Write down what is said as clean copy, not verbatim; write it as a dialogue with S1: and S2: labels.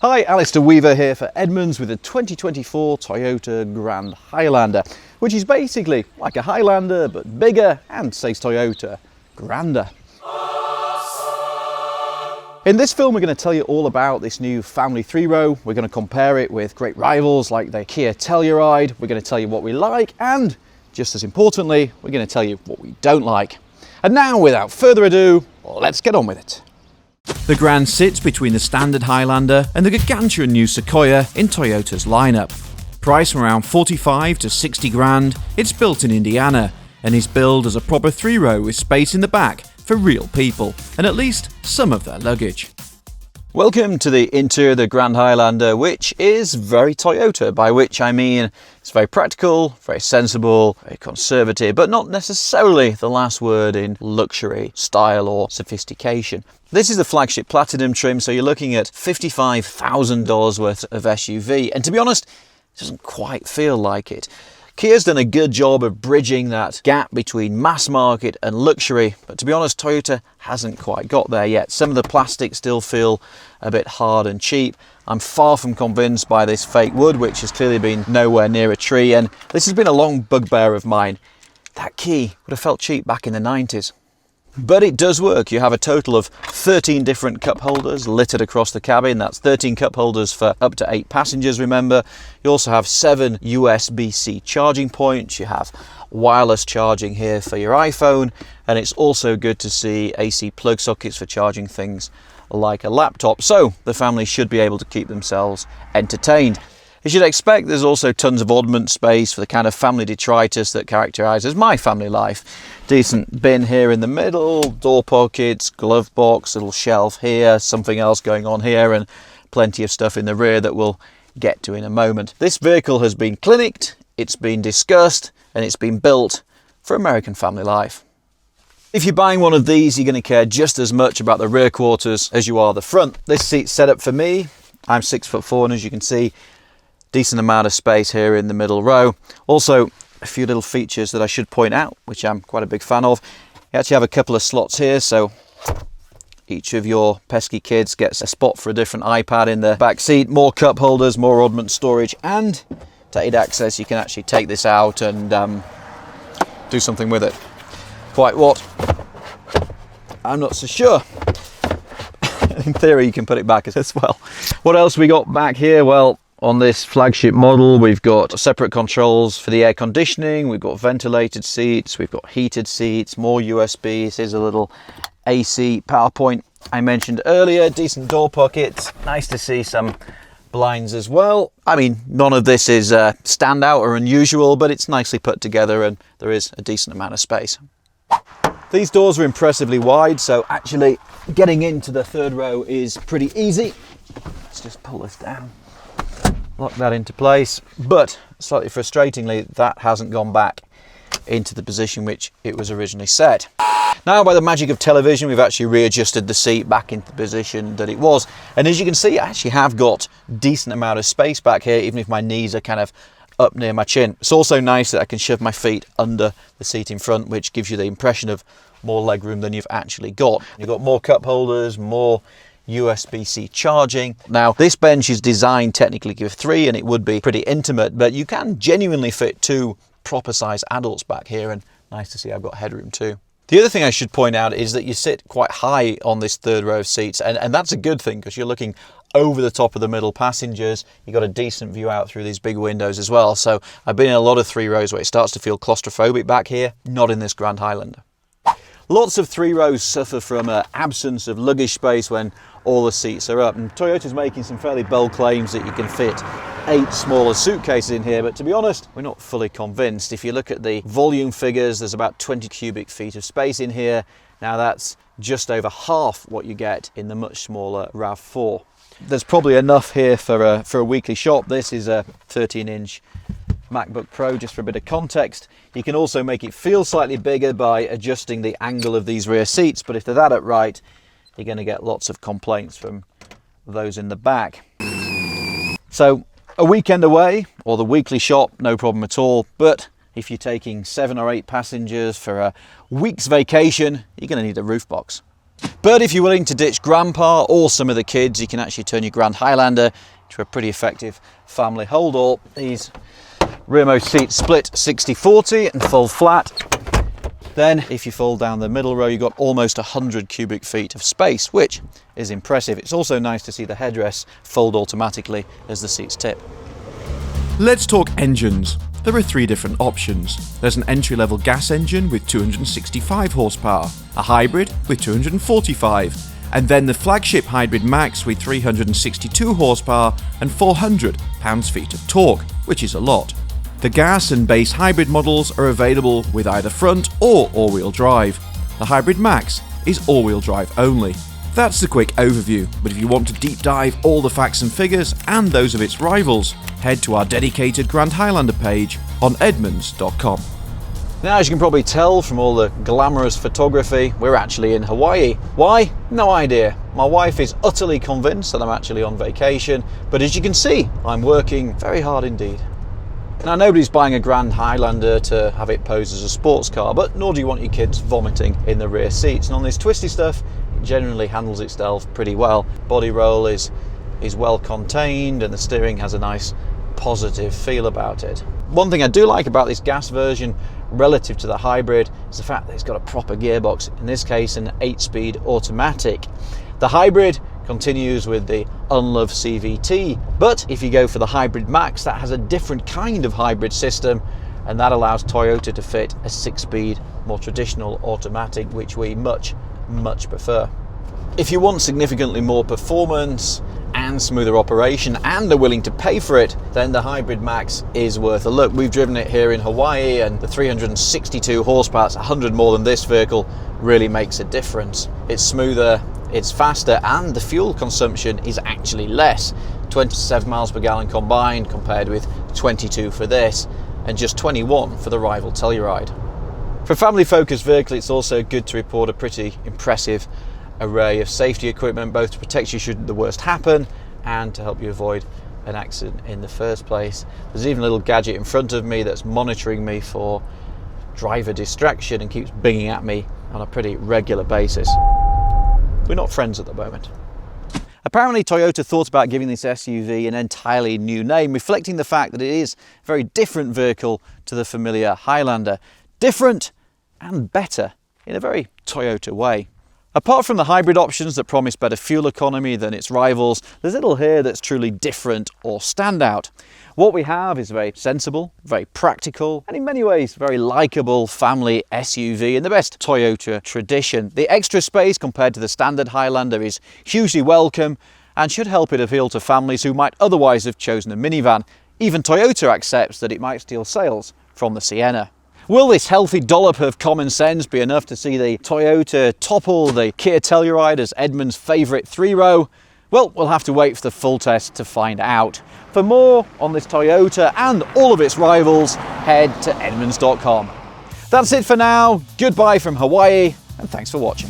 S1: Hi, Alistair Weaver here for Edmunds with the 2024 Toyota Grand Highlander, which is basically like a Highlander but bigger and, says Toyota, grander. In this film we're going to tell you all about this new family three-row. We're going to compare it with great rivals like the Kia Telluride. We're going to tell you what we like and, just as importantly, we're going to tell you what we don't like. And now, without further ado, let's get on with it.
S2: The Grand sits between the standard Highlander and the gargantuan new Sequoia in Toyota's lineup. Priced around 45 to 60 grand, it's built in Indiana and is billed as a proper three-row with space in the back for real people and at least some of their luggage.
S1: Welcome to the interior of the Grand Highlander, which is very Toyota, by which I mean it's very practical, very sensible, very conservative, but not necessarily the last word in luxury, style or sophistication. This is the flagship Platinum trim, so you're looking at $55,000 worth of SUV, and to be honest, it doesn't quite feel like it. Kia's done a good job of bridging that gap between mass market and luxury, but to be honest, Toyota hasn't quite got there yet. Some of the plastics still feel a bit hard and cheap. I'm far from convinced by this fake wood, which has clearly been nowhere near a tree, and this has been a long bugbear of mine. That key would have felt cheap back in the 90s. But it does work. You have a total of 13 different cup holders littered across the cabin. That's 13 cup holders for up to 8 passengers, remember. You also have 7 USB-C charging points. You have wireless charging here for your iPhone. And it's also good to see AC plug sockets for charging things like a laptop. So the family should be able to keep themselves entertained. As you'd expect, there's also tons of oddment space for the kind of family detritus that characterises my family life. Decent bin here in the middle, door pockets, glove box, little shelf here, something else going on here, and plenty of stuff in the rear that we'll get to in a moment. This vehicle has been clinicked, it's been discussed, and it's been built for American family life. If you're buying one of these, you're going to care just as much about the rear quarters as you are the front. This seat's set up for me. I'm 6'4", and as you can see, decent amount of space here in the middle row. Also, a few little features that I should point out, which I'm quite a big fan of. You actually have a couple of slots here, so each of your pesky kids gets a spot for a different iPad in the back seat. More cup holders, more oddment storage, and to aid access, you can actually take this out and do something with it. Quite what? I'm not so sure. In theory, you can put it back as well. What else we got back here? Well, on this flagship model, we've got separate controls for the air conditioning, we've got ventilated seats, we've got heated seats, more USBs, here's a little AC power point I mentioned earlier, decent door pockets, nice to see some blinds as well. I mean, none of this is standout or unusual, but it's nicely put together and there is a decent amount of space. These doors are impressively wide, so actually getting into the third row is pretty easy. Let's just pull this down. Lock that into place, but slightly frustratingly, that hasn't gone back into the position which it was originally set. Now, by the magic of television, we've actually readjusted the seat back into the position that it was. And as you can see, I actually have got a decent amount of space back here, even if my knees are kind of up near my chin. It's also nice that I can shove my feet under the seat in front, which gives you the impression of more legroom than you've actually got. You've got more cup holders, more USB-C charging. Now, this bench is designed technically for 3 and it would be pretty intimate, but you can genuinely fit 2 proper size adults back here, and nice to see I've got headroom too. The other thing I should point out is that you sit quite high on this third row of seats, and that's a good thing because you're looking over the top of the middle passengers. You've got a decent view out through these big windows as well. So I've been in a lot of three rows where it starts to feel claustrophobic back here, not in this Grand Highlander. Lots of three rows suffer from an absence of luggage space when all the seats are up, and Toyota's making some fairly bold claims that you can fit 8 smaller suitcases in here, but to be honest, we're not fully convinced. If you look at the volume figures, there's about 20 cubic feet of space in here. Now that's just over half what you get in the much smaller RAV4. There's probably enough here for a weekly shop. This is a 13-inch MacBook Pro, just for a bit of context. You can also make it feel slightly bigger by adjusting the angle of these rear seats, but if they're that upright, you're going to get lots of complaints from those in the back. So a weekend away or the weekly shop, no problem at all, but if you're taking 7 or 8 passengers for a week's vacation, you're going to need a roof box. But if you're willing to ditch grandpa or some of the kids, you can actually turn your Grand Highlander into a pretty effective family hold-all. These rearmost seats split 60-40 and fold flat. Then if you fold down the middle row, you've got almost 100 cubic feet of space, which is impressive. It's also nice to see the headrests fold automatically as the seats tip.
S2: Let's talk engines. There are 3 different options. There's an entry-level gas engine with 265 horsepower, a hybrid with 245, and then the flagship Hybrid Max with 362 horsepower and 400 pounds-feet of torque, which is a lot. The gas and base hybrid models are available with either front or all-wheel drive. The Hybrid Max is all-wheel drive only. That's the quick overview, but if you want to deep dive all the facts and figures and those of its rivals, head to our dedicated Grand Highlander page on Edmunds.com.
S1: Now, as you can probably tell from all the glamorous photography, we're actually in Hawaii. Why? No idea. My wife is utterly convinced that I'm actually on vacation, but as you can see, I'm working very hard indeed. Now, nobody's buying a Grand Highlander to have it pose as a sports car, but nor do you want your kids vomiting in the rear seats. And on this twisty stuff, it generally handles itself pretty well. Body roll is well contained, and the steering has a nice positive feel about it. One thing I do like about this gas version relative to the hybrid is the fact that it's got a proper gearbox, in this case an 8-speed automatic. The hybrid continues with the unloved CVT, but if you go for the Hybrid Max, that has a different kind of hybrid system, and that allows Toyota to fit a 6-speed, more traditional automatic, which we much prefer. If you want significantly more performance and smoother operation and are willing to pay for it, then the Hybrid Max is worth a look. We've driven it here in Hawaii, and the 362 horsepower, that's 100 more than this vehicle, really makes a difference. It's smoother, it's faster, and the fuel consumption is actually less. 27 miles per gallon combined compared with 22 for this, and just 21 for the rival Telluride. For a family-focused vehicle, it's also good to report a pretty impressive array of safety equipment, both to protect you should the worst happen and to help you avoid an accident in the first place. There's even a little gadget in front of me that's monitoring me for driver distraction and keeps binging at me on a pretty regular basis. We're not friends at the moment. Apparently Toyota thought about giving this SUV an entirely new name, reflecting the fact that it is a very different vehicle to the familiar Highlander. Different and better in a very Toyota way. Apart from the hybrid options that promise better fuel economy than its rivals, there's little here that's truly different or standout. What we have is a very sensible, very practical, and in many ways very likeable family SUV in the best Toyota tradition. The extra space compared to the standard Highlander is hugely welcome and should help it appeal to families who might otherwise have chosen a minivan. Even Toyota accepts that it might steal sales from the Sienna. Will this healthy dollop of common sense be enough to see the Toyota topple the Kia Telluride as Edmunds' favourite 3-row? Well, we'll have to wait for the full test to find out. For more on this Toyota and all of its rivals, head to Edmunds.com. That's it for now. Goodbye from Hawaii, and thanks for watching.